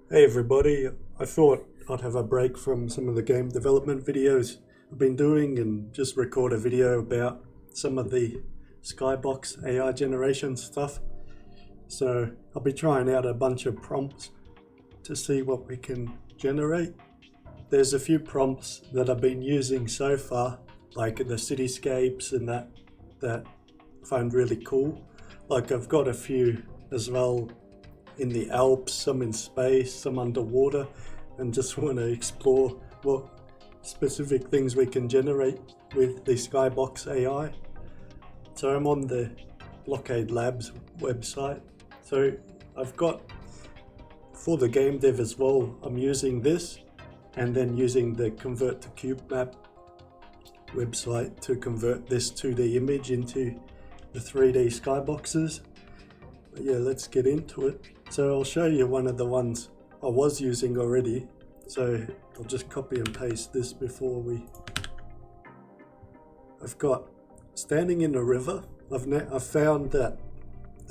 Hey everybody, I thought I'd have a break from some of the game development videos I've been doing and just record a video about some of the Skybox AI generation stuff. So I'll be trying out a bunch of prompts to see what we can generate. There's a few prompts that I've been using so far, like the cityscapes and that I find really cool. Like I've got a few as well in the Alps, some in space, some underwater, and just want to explore what specific things we can generate with the Skybox AI. So I'm on the Blockade Labs website. So I've got, for the game dev as well, I'm using this and then using the convert to cube map website to convert this 2D image into the 3D skyboxes. But yeah, let's get into it. So I'll show you one of the ones I was using already. So I'll just copy and paste this before I've got standing in a river. I've found that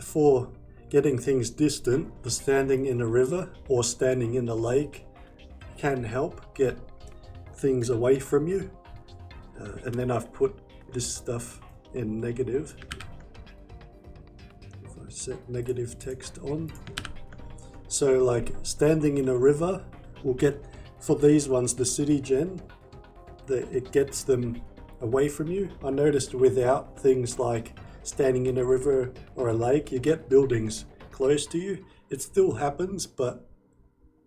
for getting things distant, the standing in a river or standing in a lake can help get things away from you. And then I've put this stuff in negative. If I set negative text on. So like standing in a river will get, for these ones, the city gen, it gets them away from you. I noticed without things like standing in a river or a lake, you get buildings close to you. It still happens, but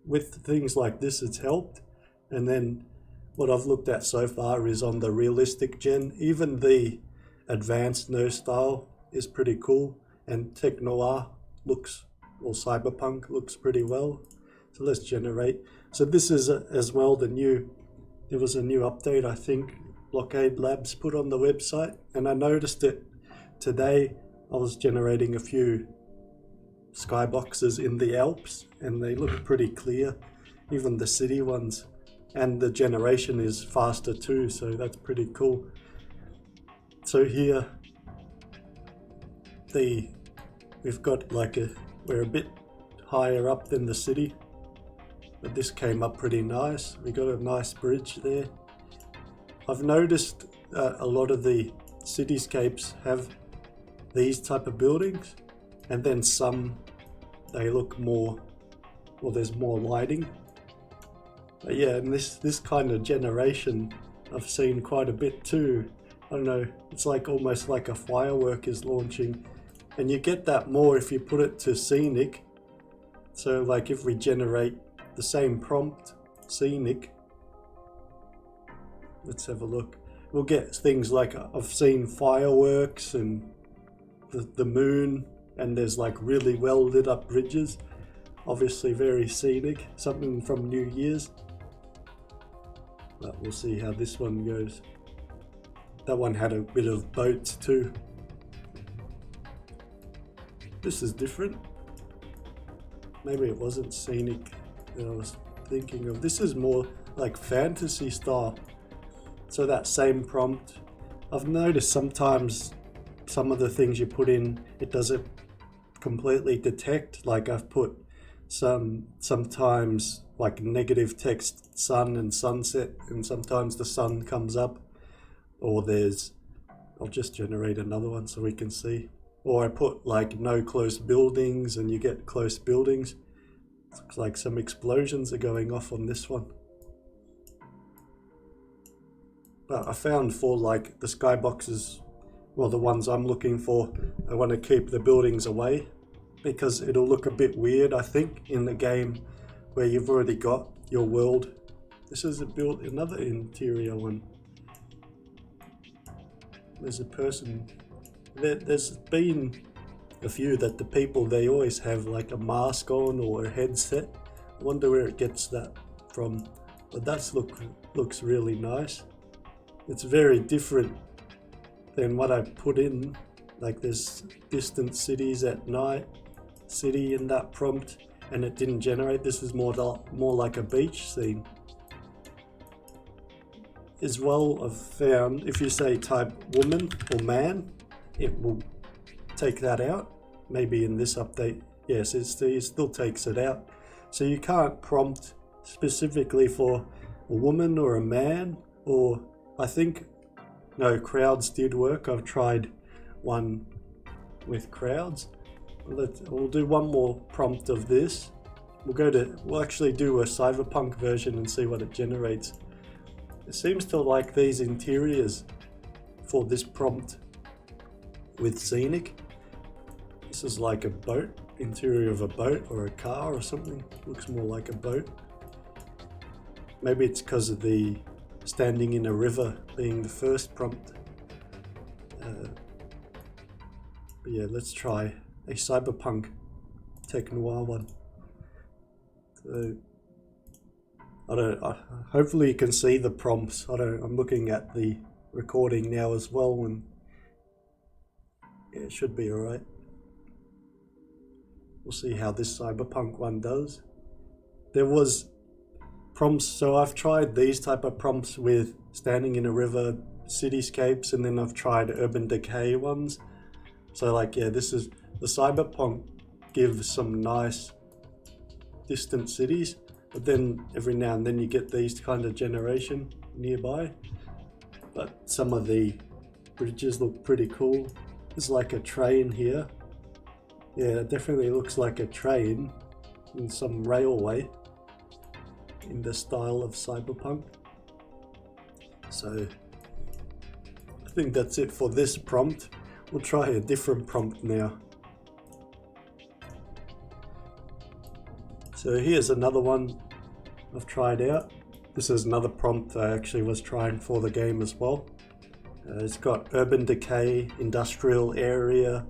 with things like this, it's helped. And then what I've looked at so far is on the realistic gen. Even the advanced no style is pretty cool, and tech noir looks, or cyberpunk looks pretty well. So let's generate. So this is as well there was a new update I think Blockade Labs put on the website, and I noticed it today. I was generating a few skyboxes in the Alps and they look pretty clear, even the city ones, and the generation is faster too, so that's pretty cool. So here we've got like we're a bit higher up than the city, but this came up pretty nice. We got a nice bridge there. I've noticed a lot of the cityscapes have these type of buildings, and then some they look more, well, there's more lighting. But yeah, and this kind of generation I've seen quite a bit too. I don't know, it's like almost like a firework is launching. And you get that more if you put it to scenic. So like if we generate the same prompt, scenic, let's have a look. We'll get things like, I've seen fireworks and the moon, and there's like really well lit up bridges. Obviously very scenic, something from New Year's. But we'll see how this one goes. That one had a bit of boats too. This is different. Maybe it wasn't scenic that I was thinking of. This is more like fantasy style. So that same prompt, I've noticed sometimes some of the things you put in, it doesn't completely detect. Like I've put sometimes like negative text sun and sunset, and sometimes the sun comes up, or I'll just generate another one so we can see. Or I put like no close buildings and you get close buildings. It looks like some explosions are going off on this one. But I found for like the skyboxes, well, the ones I'm looking for, I want to keep the buildings away because it'll look a bit weird, I think, in the game where you've already got your world. This is another interior one. There's a person. There's been a few that the people, they always have like a mask on or a headset. I wonder where it gets that from. But looks really nice. It's very different than what I put in. Like there's distant cities at night, city in that prompt, and it didn't generate. This is more like a beach scene. As well, I've found if you say type woman or man, it will take that out. Maybe in this update, yes, it still takes it out. So you can't prompt specifically for a woman or a man, or I think, no, crowds did work. I've tried one with crowds. We'll do one more prompt of this. We'll actually do a cyberpunk version and see what it generates. It seems to like these interiors for this prompt with scenic. This is like a boat, interior of a boat or a car or something. Looks more like a boat. Maybe it's because of the standing in a river being the first prompt. But yeah, let's try a cyberpunk tech noir one. So hopefully you can see the prompts. I'm looking at the recording now as well, and yeah, it should be alright. We'll see how this cyberpunk one does. There was prompts, so I've tried these type of prompts with standing in a river, cityscapes, and then I've tried urban decay ones. So like, yeah, this is the cyberpunk gives some nice distant cities, but then every now and then you get these kind of generation nearby. But some of the bridges look pretty cool. There's like a train here. Yeah, it definitely looks like a train and some railway in the style of cyberpunk. So I think that's it for this prompt. We'll try a different prompt now. So here's another one I've tried out. This is another prompt I actually was trying for the game as well. It's got urban decay, industrial area,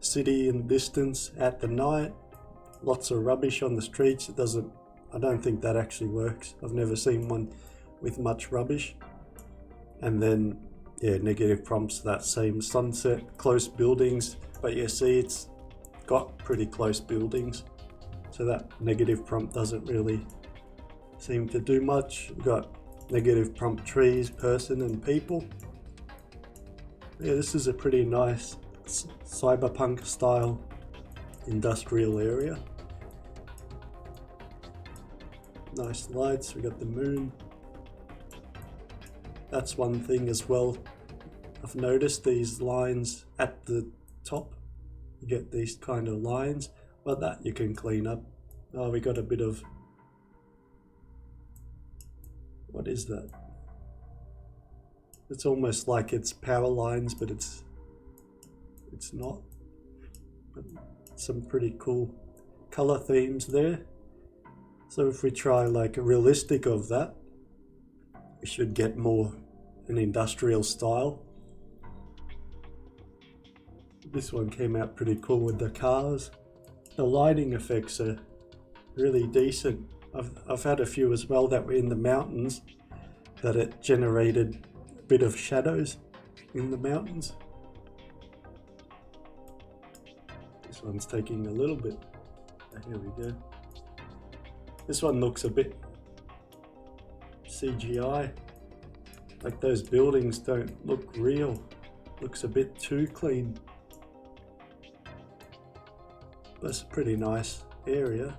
city in distance at the night, lots of rubbish on the streets. I don't think that actually works. I've never seen one with much rubbish. And then, yeah, negative prompts, that same sunset, close buildings. But yeah, see, it's got pretty close buildings. So that negative prompt doesn't really seem to do much. We've got negative prompt trees, person and people. Yeah, this is a pretty nice cyberpunk style industrial area. Nice lights, we got the moon. That's one thing as well. I've noticed these lines at the top. You get these kind of lines, but that you can clean up. Oh, we got a bit of, what is that? It's almost like it's power lines, but it's not. But some pretty cool color themes there. So if we try like a realistic of that, we should get more an industrial style. This one came out pretty cool with the cars. The lighting effects are really decent. I've had a few as well that were in the mountains that it generated a bit of shadows in the mountains. This one's taking a little bit. Here we go. This one looks a bit CGI. Like those buildings don't look real. Looks a bit too clean. But it's a pretty nice area.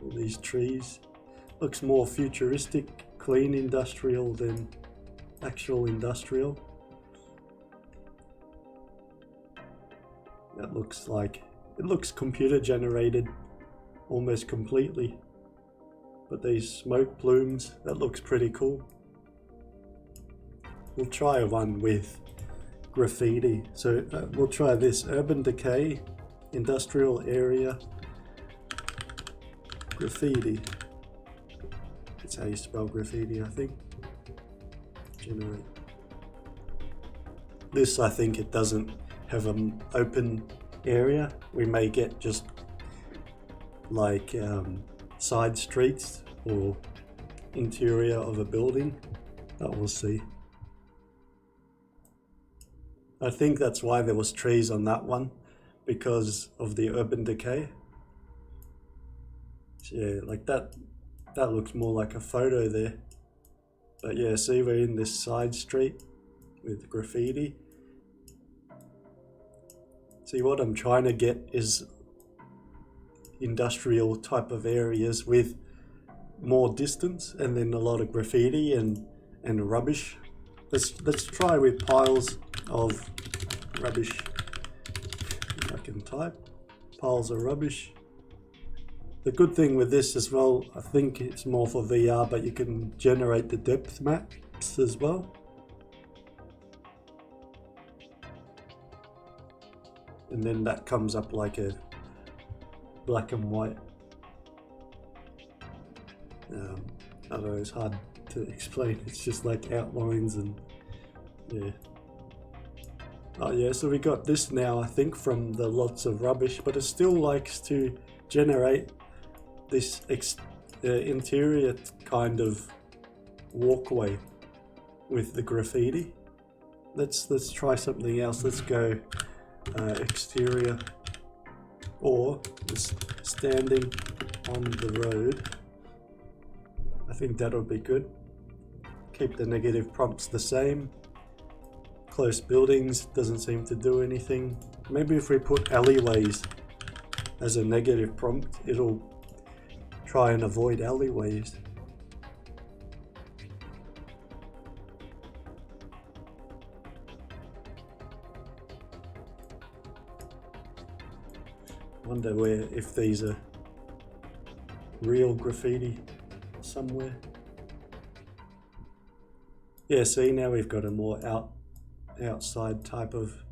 All these trees. Looks more futuristic, clean industrial than actual industrial. That looks like, it looks computer generated almost completely. But these smoke plumes, that looks pretty cool. We'll try one with graffiti. So we'll try this urban decay, industrial area, graffiti. It's how you spell graffiti, I think. Generate. This, I think it doesn't have an open area. We may get just like side streets or interior of a building, but we'll see. I think that's why there was trees on that one, because of the urban decay. So yeah, like that looks more like a photo there. But yeah, see, we're in this side street with graffiti. See, what I'm trying to get is industrial type of areas with more distance, and then a lot of graffiti and rubbish. Let's try with piles of rubbish. If I can type piles of rubbish. The good thing with this as well, I think it's more for VR, but you can generate the depth maps as well. And then that comes up like a black and white. I don't know, it's hard to explain. It's just like outlines and yeah. Oh yeah, so we got this now, I think, from the lots of rubbish, but it still likes to generate this interior kind of walkway with the graffiti. Let's try something else. Let's go exterior, or just standing on the road. I think that'll be good. Keep the negative prompts the same. Close buildings doesn't seem to do anything. Maybe if we put alleyways as a negative prompt, it'll try and avoid alleyways. Wonder if these are real graffiti somewhere. Yeah, see, now we've got a more outside type of.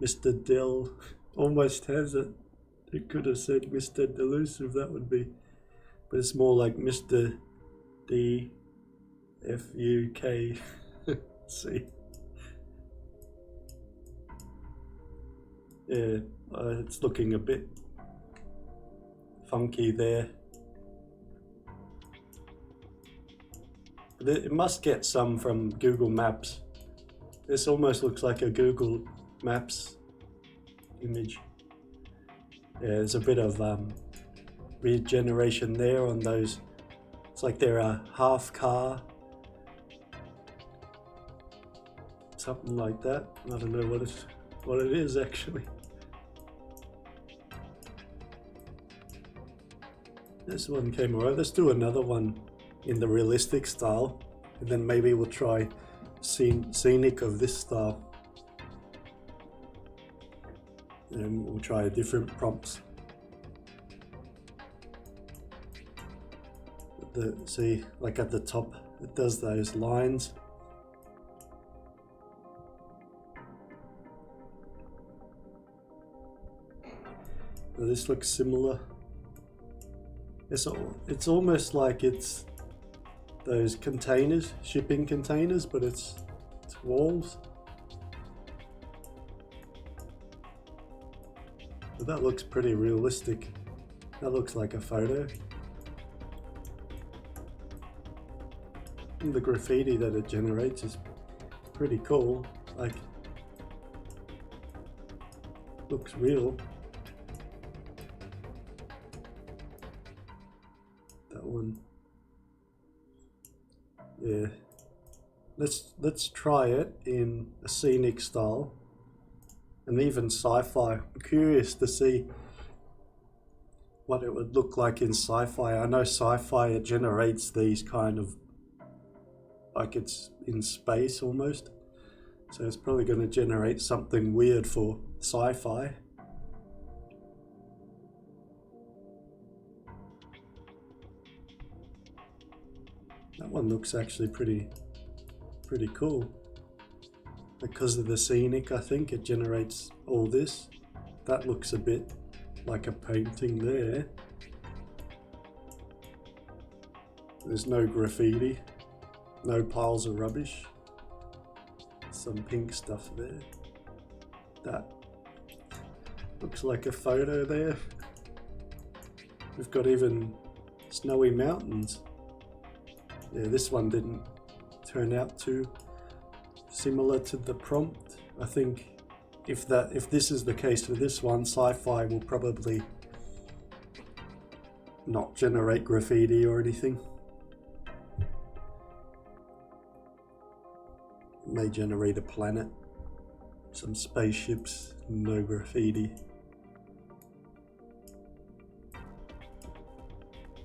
Mr. Dell almost has it. It could have said Mr. Delusive, that would be, but it's more like Mr. DFUK. See. Yeah, it's looking a bit funky there. But it must get some from Google Maps. This almost looks like a Google Maps image. Yeah, there's a bit of regeneration there on those. It's like they're a half car. Something like that. I don't know what it is actually. This one came alright. Let's do another one in the realistic style, and then maybe we'll try scenic of this style, and we'll try different prompts. See, like at the top, it does those lines. This looks similar. It's almost like it's those containers, shipping containers, but it's walls. But that looks pretty realistic. That looks like a photo. And the graffiti that it generates is pretty cool. Like, looks real. That one. Yeah. Let's try it in a scenic style, and even sci-fi. I'm curious to see what it would look like in sci-fi. I know sci-fi, it generates these kind of, like it's in space almost. So it's probably going to generate something weird for sci-fi. That one looks actually pretty cool. Because of the scenic, I think it generates all this. That looks a bit like a painting there. There's no graffiti, no piles of rubbish. Some pink stuff there. That looks like a photo there. We've got even snowy mountains. Yeah, this one didn't turn out too similar to the prompt. I think if this is the case for this one, sci-fi will probably not generate graffiti or anything. It may generate a planet, some spaceships, no graffiti.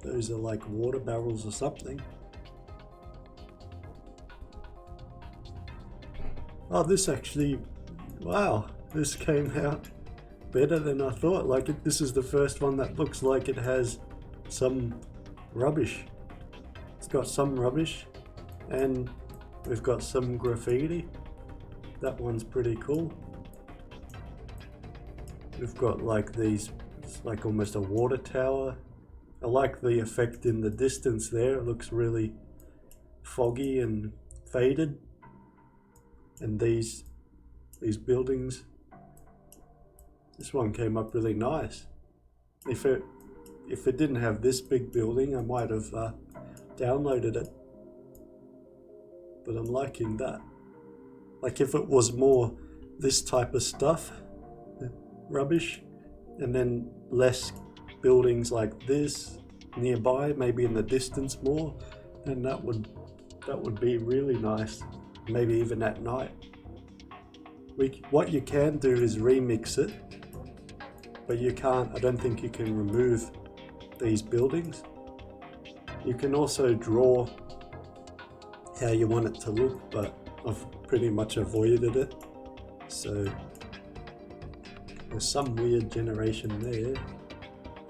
Those are like water barrels or something. Oh, this actually, wow, this came out better than I thought. Like this is the first one that looks like it has some rubbish. It's got some rubbish and we've got some graffiti. That one's pretty cool. We've got like these, it's like almost a water tower. I like the effect in the distance there. It looks really foggy and faded. And these buildings, this one came up really nice. If it didn't have this big building, I might have downloaded it. But I'm liking that. Like if it was more this type of stuff, rubbish, and then less buildings like this nearby, maybe in the distance more, then that would be really nice. Maybe even at night. What you can do is remix it, but you can't, I don't think you can remove these buildings. You can also draw how you want it to look, but I've pretty much avoided it. So there's some weird generation there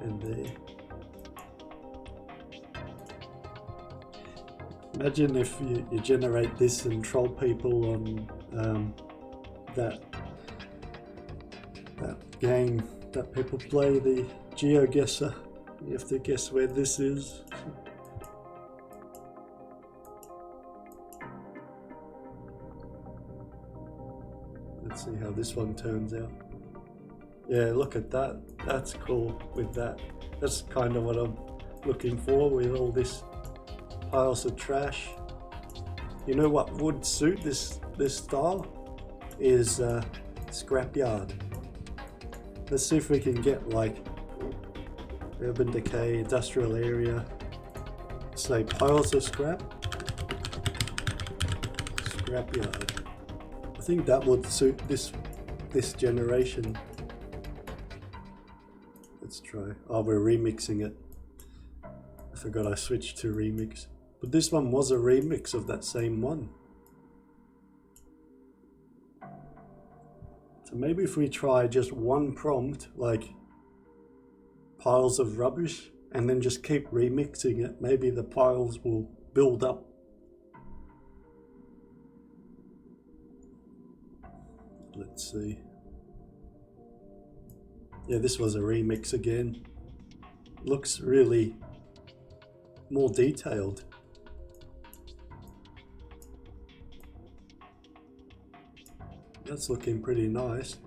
and there. Imagine if you generate this and troll people on that game that people play, the GeoGuessr. You have to guess where this is. Let's see how this one turns out. Yeah, look at that. That's cool with that. That's kind of what I'm looking for with all this piles of trash. You know what would suit this style is scrapyard. Let's see if we can get like urban decay, industrial area, say piles of scrapyard. I think that would suit this generation. Let's try. Oh, we're remixing it. I forgot I switched to remix. But this one was a remix of that same one. So maybe if we try just one prompt, like piles of rubbish, and then just keep remixing it, maybe the piles will build up. Let's see. Yeah, this was a remix again. Looks really more detailed. That's looking pretty nice.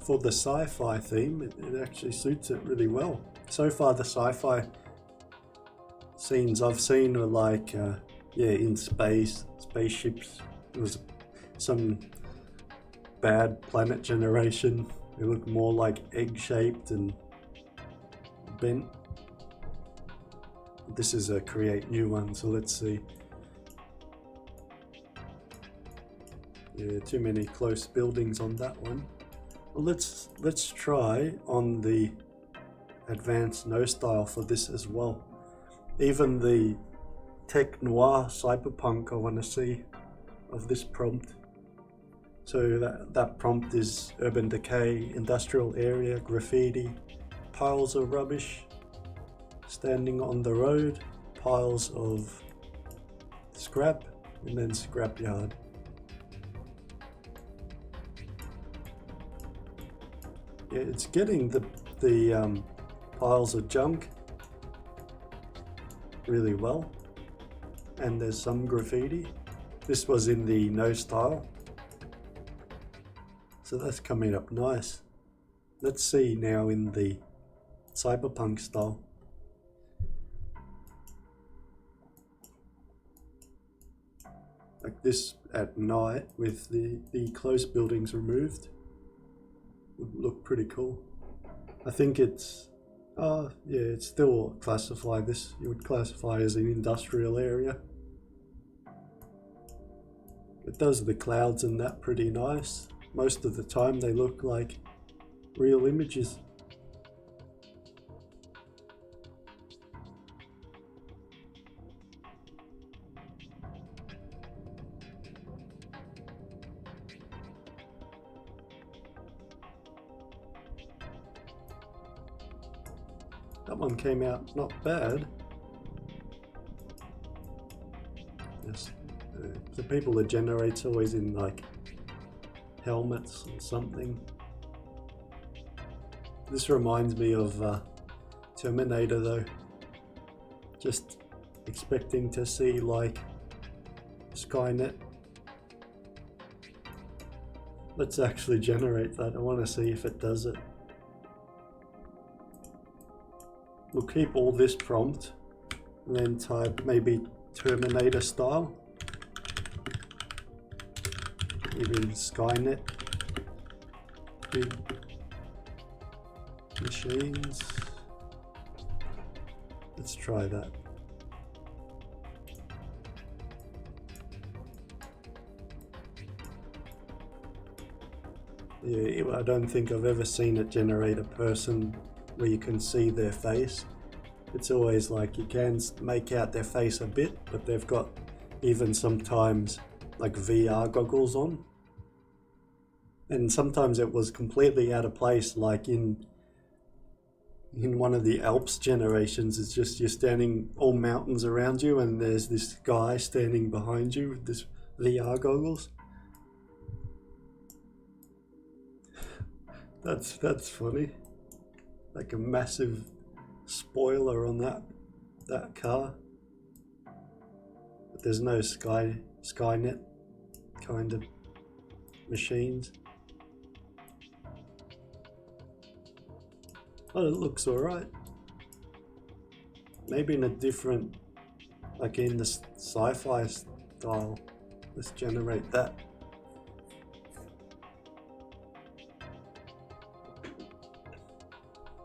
For the sci-fi theme, it actually suits it really well. So far the sci-fi scenes I've seen are like, yeah, in space, spaceships. There was some bad planet generation. They look more like egg-shaped and bent. This is a create new one, so let's see. Yeah, too many close buildings on that one. Well, let's try on the advanced no style for this as well. Even the tech noir cyberpunk I want to see of this prompt. So that prompt is urban decay, industrial area, graffiti, piles of rubbish, standing on the road, piles of scrap, and then scrapyard. Yeah, it's getting the piles of junk really well, and there's some graffiti. This was in the no style, so that's coming up nice. Let's see now in the cyberpunk style. Like this at night with the close buildings removed would look pretty cool. I think it's, yeah, it's still classify this, you would classify as an industrial area. It does the clouds and that pretty nice. Most of the time they look like real images. That one came out not bad. Yes, the people that generates always in like helmets or something. This reminds me of Terminator though. Just expecting to see like Skynet. Let's actually generate that. I want to see if it does it. We'll keep all this prompt and then type maybe Terminator style. Even Skynet. Big machines. Let's try that. Yeah, I don't think I've ever seen it generate a person where you can see their face. It's always like you can make out their face a bit, but they've got even sometimes like VR goggles on. And sometimes it was completely out of place, like in one of the Alps generations. It's just you're standing, all mountains around you, and there's this guy standing behind you with this VR goggles. That's funny. Like a massive spoiler on that car. But there's no Skynet kind of machines. Oh, it looks alright. Maybe in a different, like in the sci-fi style. Let's generate that.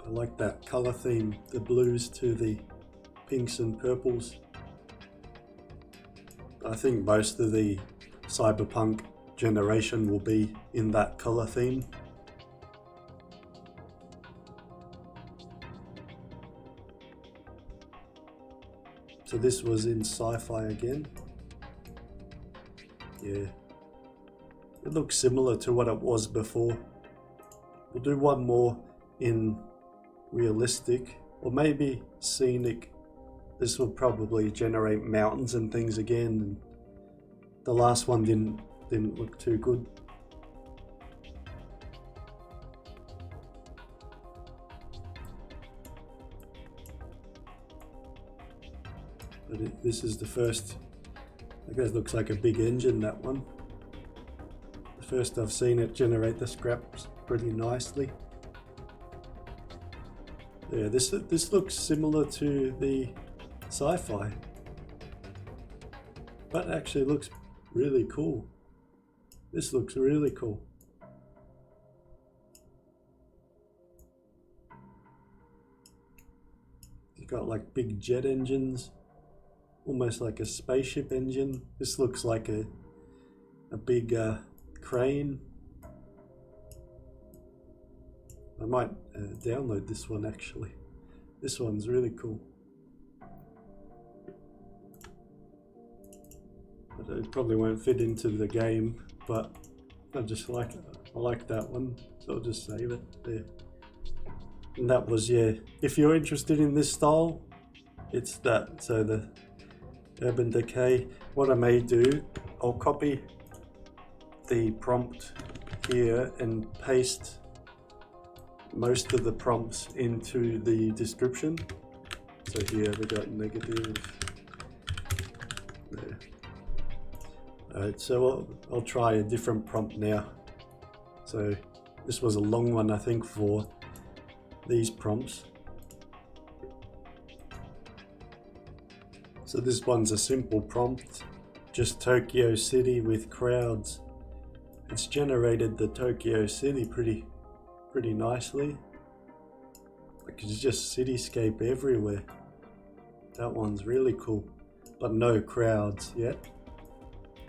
I like that color theme, the blues to the pinks and purples. I think most of the cyberpunk generation will be in that color theme. So this was in sci-fi again. Yeah, it looks similar to what it was before. We'll do one more in realistic, or maybe scenic. This will probably generate mountains and things again, and the last one didn't look too good. But this is the first. I guess it looks like a big engine, that one. The first I've seen it generate the scraps pretty nicely. Yeah, this looks similar to the sci-fi, but actually looks really cool. This looks really cool. You've got like big jet engines, almost like a spaceship engine. This looks like a big crane. I might download this one actually. This one's really cool. But it probably won't fit into the game, but I like that one, so I'll just save it there. And that was, yeah, if you're interested in this style, it's that. So the urban decay, what I may do, I'll copy the prompt here and paste most of the prompts into the description. So here we got negative there. Alright, so I'll try a different prompt now. So this was a long one, I think, for these prompts. So this one's a simple prompt, just Tokyo City with crowds. It's generated the Tokyo City pretty nicely. Like it's just cityscape everywhere. That one's really cool, but no crowds yet.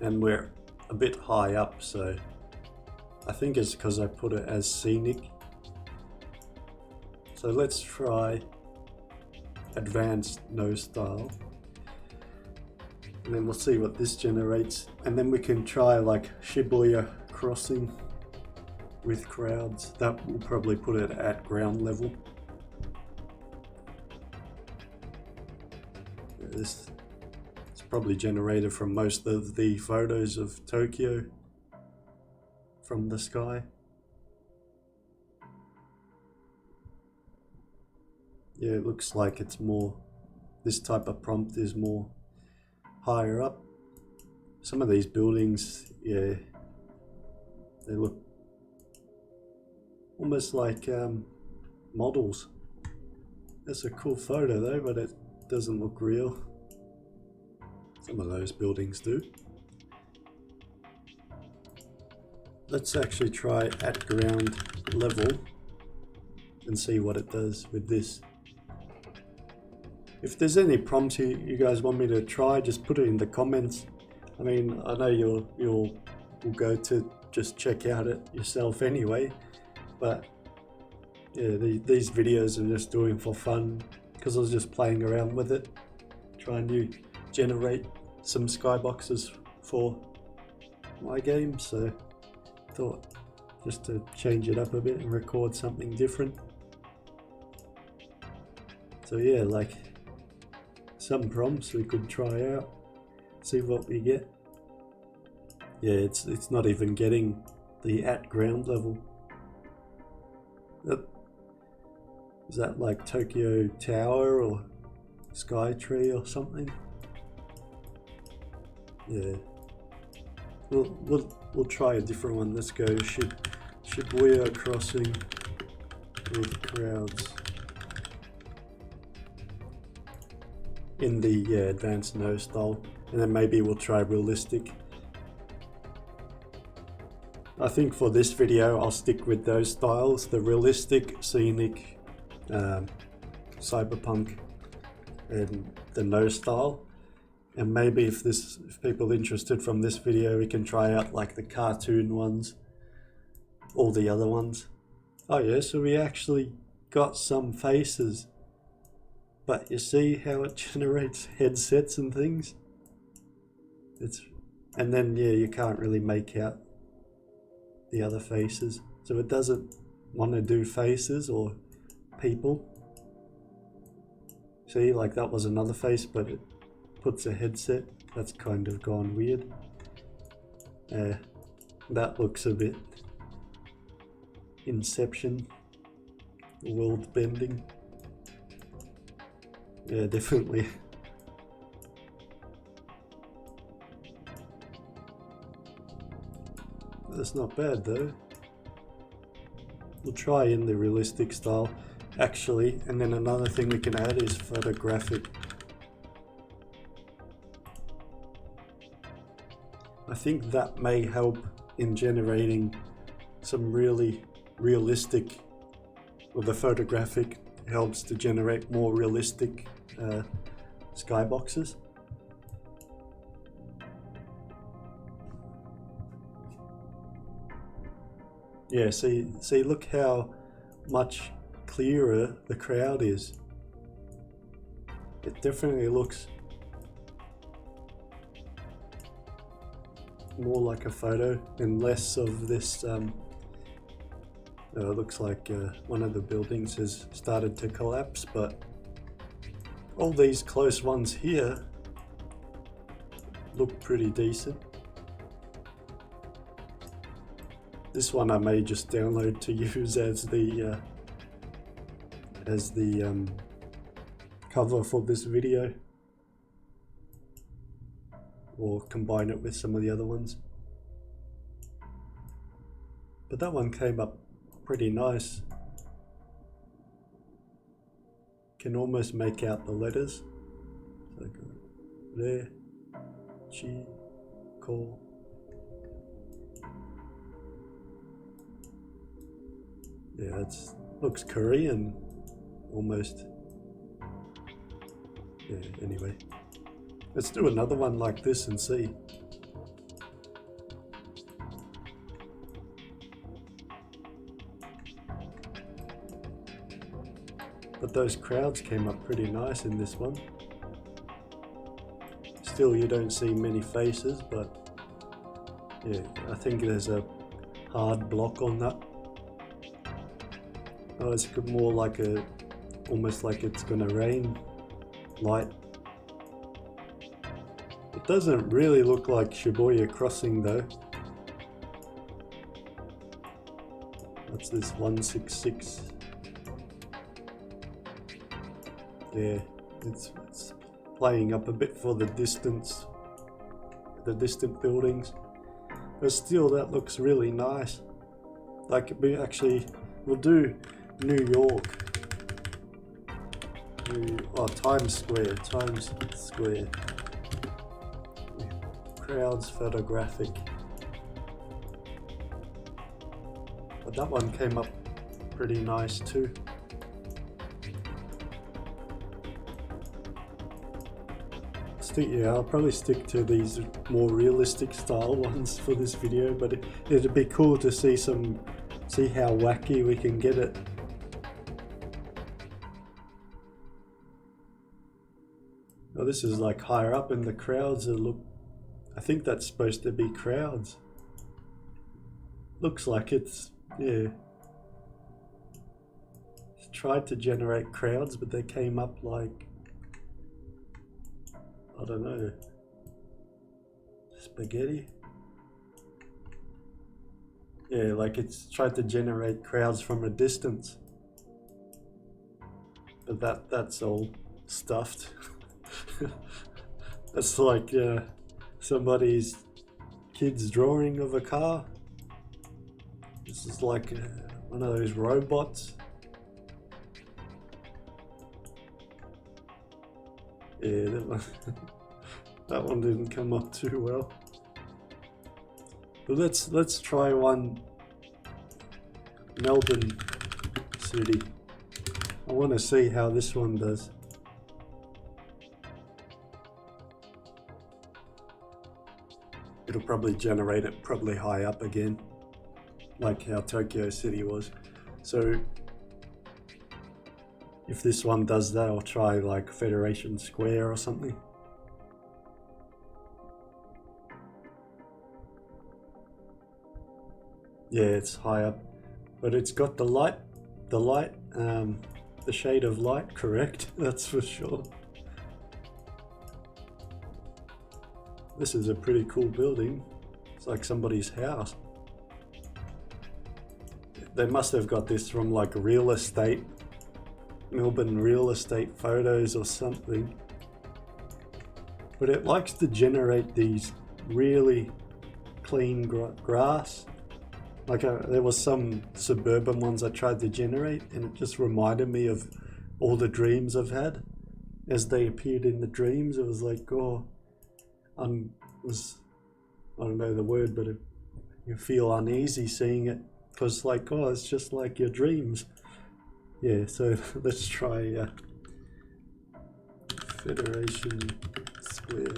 And we're a bit high up, so I think it's because I put it as scenic. So let's try advanced no style. And then we'll see what this generates. And then we can try like Shibuya crossing with crowds. That will probably put it at ground level. this is probably generated from most of the photos of Tokyo from the sky. Yeah, it looks like it's more, this type of prompt is more higher up. Some of these buildings, yeah, they look almost like models. That's a cool photo though, but it doesn't look real. Some of those buildings do. Let's actually try at ground level and see what it does with this. If there's any prompts you guys want me to try, just put it in the comments. I mean, I know you'll go to just check out it yourself anyway, but yeah, these videos are just doing for fun because I was just playing around with it, trying to generate some skyboxes for my game, so I thought just to change it up a bit and record something different. So yeah, like some prompts we could try out, see what we get. Yeah, it's not even getting the at ground level. Is that like Tokyo Tower or Sky Tree or something? Yeah. We'll try a different one. Let's go Shibuya crossing with crowds. In the advanced no style, and then maybe we'll try realistic. I think for this video I'll stick with those styles, the realistic, scenic, cyberpunk, and the no style. And maybe if people are interested from this video, we can try out like the cartoon ones, all the other ones. Oh yeah, so we actually got some faces. But you see how it generates headsets and things? And then yeah, you can't really make out the other faces. So it doesn't want to do faces or people. See, like that was another face, but it puts a headset. That's kind of gone weird. That looks a bit Inception, world bending. Yeah, definitely. That's not bad though. We'll try in the realistic style actually, and then another thing we can add is photographic. I think that may help in generating some really realistic, or the photographic helps to generate more realistic skyboxes. Yeah, see, look how much clearer the crowd is. It definitely looks more like a photo and less of this looks like one of the buildings has started to collapse, but all these close ones here look pretty decent. This one I may just download to use as the cover for this video, or combine it with some of the other ones. But that one came up pretty nice. Can almost make out the letters. So go there, chi, ko. Yeah, it looks Korean almost. Yeah, anyway. Let's do another one like this and see. But those crowds came up pretty nice in this one. Still, you don't see many faces, but yeah, I think there's a hard block on that. Oh, it's more like almost like it's gonna rain light. It doesn't really look like Shibuya Crossing though. What's this, 166? Yeah, it's playing up a bit for the distance, the distant buildings. But still, that looks really nice. Like, we'll do New York. Times Square. Crowds photographic. But that one came up pretty nice too. I'll probably stick to these more realistic style ones for this video, but it'd be cool to see how wacky we can get it. Oh, this is like higher up, and the crowds I think that's supposed to be crowds. Looks like it's, yeah. Tried to generate crowds, but they came up like, I don't know, spaghetti? Yeah, like it's tried to generate crowds from a distance. But that's all stuffed. That's like somebody's kid's drawing of a car. This is like one of those robots. Yeah, that one didn't come up too well. But let's try one. Melbourne City. I want to see how this one does. It'll probably generate it probably high up again, like how Tokyo City was. So if this one does that, I'll try like Federation Square or something. Yeah, it's high up, but it's got the shade of light correct, that's for sure. This is a pretty cool building. It's like somebody's house. They must have got this from like real estate, Melbourne real estate photos or something. But it likes to generate these really clean grass. Like there was some suburban ones I tried to generate, and it just reminded me of all the dreams I've had. As they appeared in the dreams, it was like, oh, I don't know the word, but you feel uneasy seeing it, because like, oh, it's just like your dreams. Yeah, so let's try Federation Square.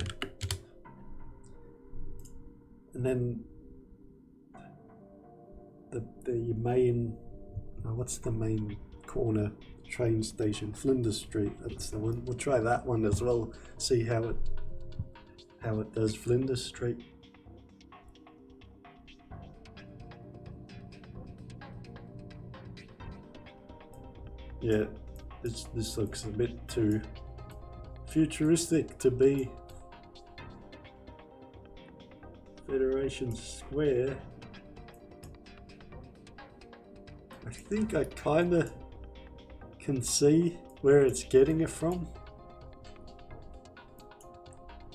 And then the main, what's the main corner train station? Flinders Street, that's the one. We'll try that one as well, see how it does. Flinders Street. Yeah, this looks a bit too futuristic to be Federation Square. I think I kinda can see where it's getting it from.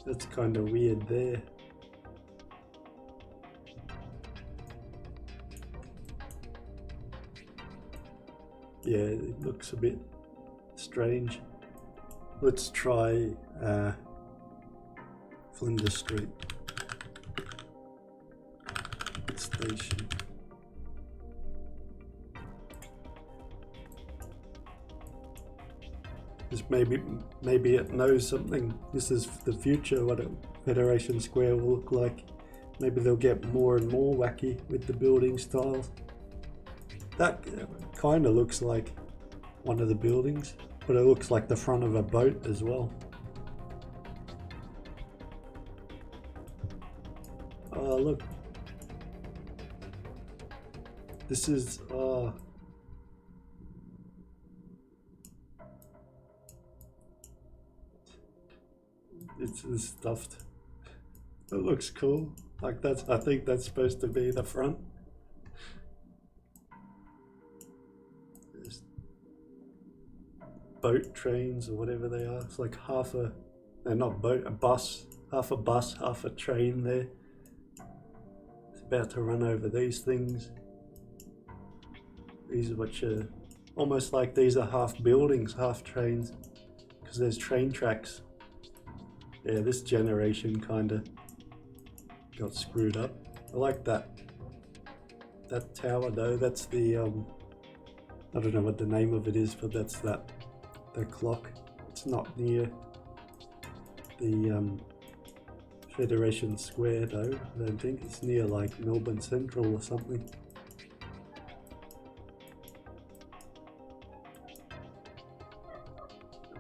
That's kind of weird there. Yeah, it looks a bit strange. Let's try Flinders Street station. Just maybe it knows something. This is the future, what a Federation Square will look like. Maybe they'll get more and more wacky with the building styles. That kind of looks like one of the buildings, but it looks like the front of a boat as well. Oh, look. This is, it's stuffed. It looks cool. Like I think that's supposed to be the front. There's boat trains or whatever they are. It's like half a, they're not boat, a bus, half a train there. It's about to run over these things. These are what you, almost like these are half buildings, half trains, because there's train tracks. Yeah, this generation kind of got screwed up. I like that tower though. That's the I don't know what the name of it is, but that's the clock. It's not near the Federation Square though. I don't think it's near like Melbourne Central or something.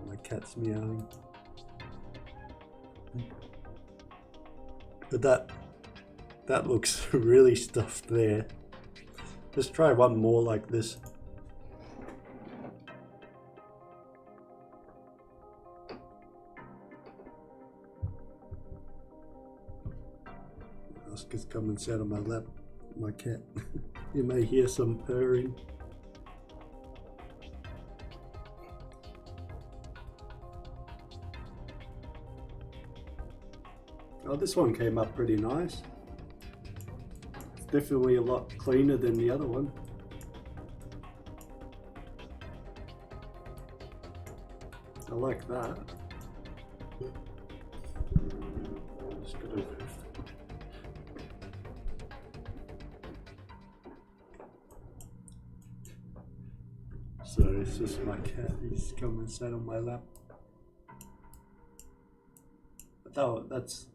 My cat's meowing. But that looks really stuffed there. Let's try one more like this. Oscar's come and sat on my lap, my cat. You may hear some purring. Oh, this one came up pretty nice. It's definitely a lot cleaner than the other one. I like that. Just gotta... So it's just my cat, he's come and sat on my lap. Oh, that's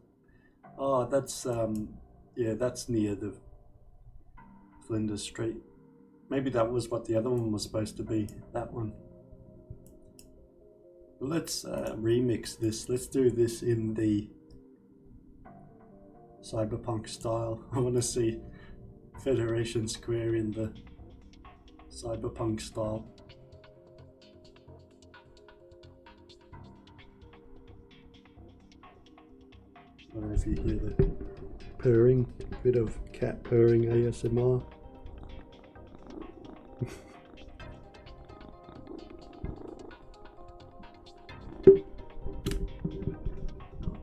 yeah, that's near the Flinders Street. Maybe that was what the other one was supposed to be, that one. Let's remix this. Let's do this in the cyberpunk style. I want to see Federation Square in the cyberpunk style. I don't know if you hear the purring, bit of cat purring ASMR.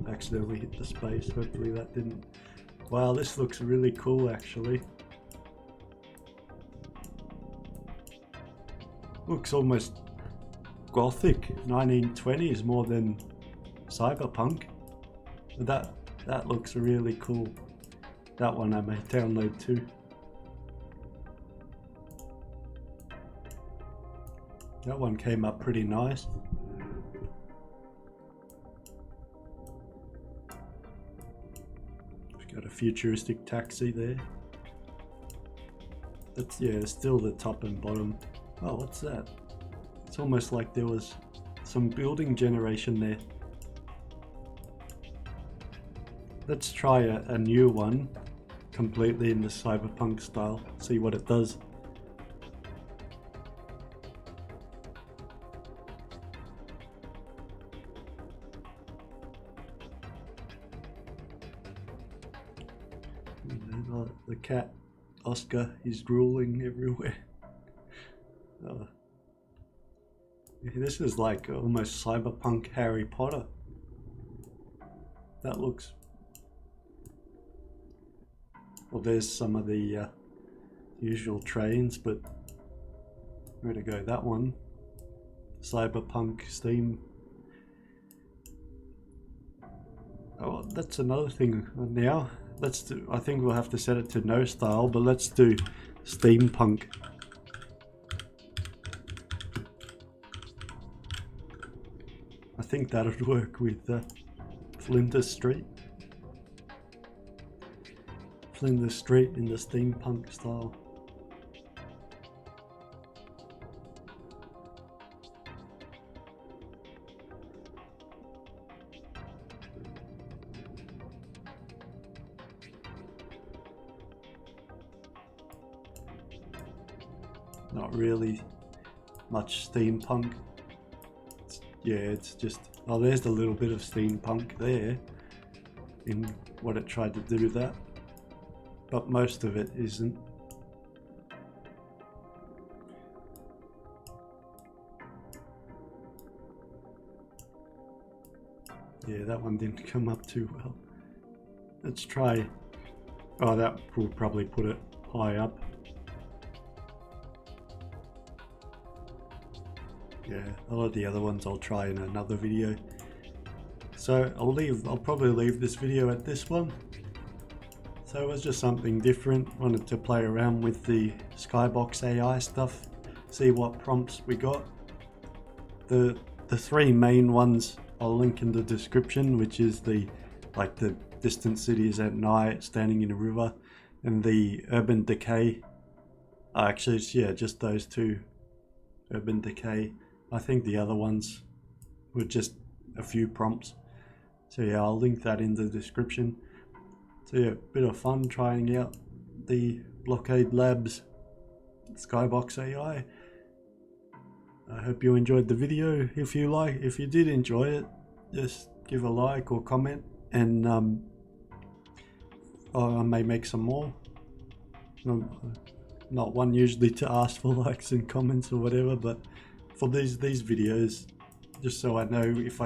Accidentally hit the space, hopefully that didn't. Wow, this looks really cool actually. Looks almost gothic, 1920s more than cyberpunk. That looks really cool. That one I may download too. That one came up pretty nice. We've got a futuristic taxi there. That's, yeah, still the top and bottom. Oh, what's that? It's almost like there was some building generation there. Let's try a new one, completely in the cyberpunk style, see what it does. The cat, Oscar, is drooling everywhere. This is like almost cyberpunk Harry Potter. That looks... Well, there's some of the usual trains, but where to go? That one, cyberpunk steam. Oh, that's another thing now. Let's do. I think we'll have to set it to no style, but let's do steampunk. I think that would work with Flinders Street. Flinders Street in the steampunk style. Not really much steampunk. Yeah, it's just, oh, there's a little bit of steampunk there in what it tried to do that, but most of it isn't. Yeah, that one didn't come up too well. Let's try. Oh, that will probably put it high up. Yeah, a lot of the other ones I'll try in another video. So I'll probably leave this video at this one. So it was just something different. Wanted to play around with the Skybox AI stuff, see what prompts we got. The three main ones I'll link in the description, which is the distant cities at night, standing in a river, and the urban decay. Actually, yeah, just those two. Urban decay. I think the other ones were just a few prompts. So yeah, I'll link that in the description. So yeah, bit of fun trying out the Blockade Labs Skybox AI. I hope you enjoyed the video. If you did enjoy it, just give a like or comment, and I may make some more. Not one usually to ask for likes and comments or whatever, but for these videos, just so I know if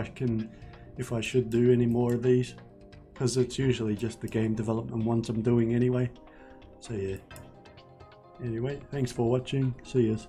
I should do any more of these, because it's usually just the game development ones I'm doing anyway. So yeah. Anyway, thanks for watching. See yous.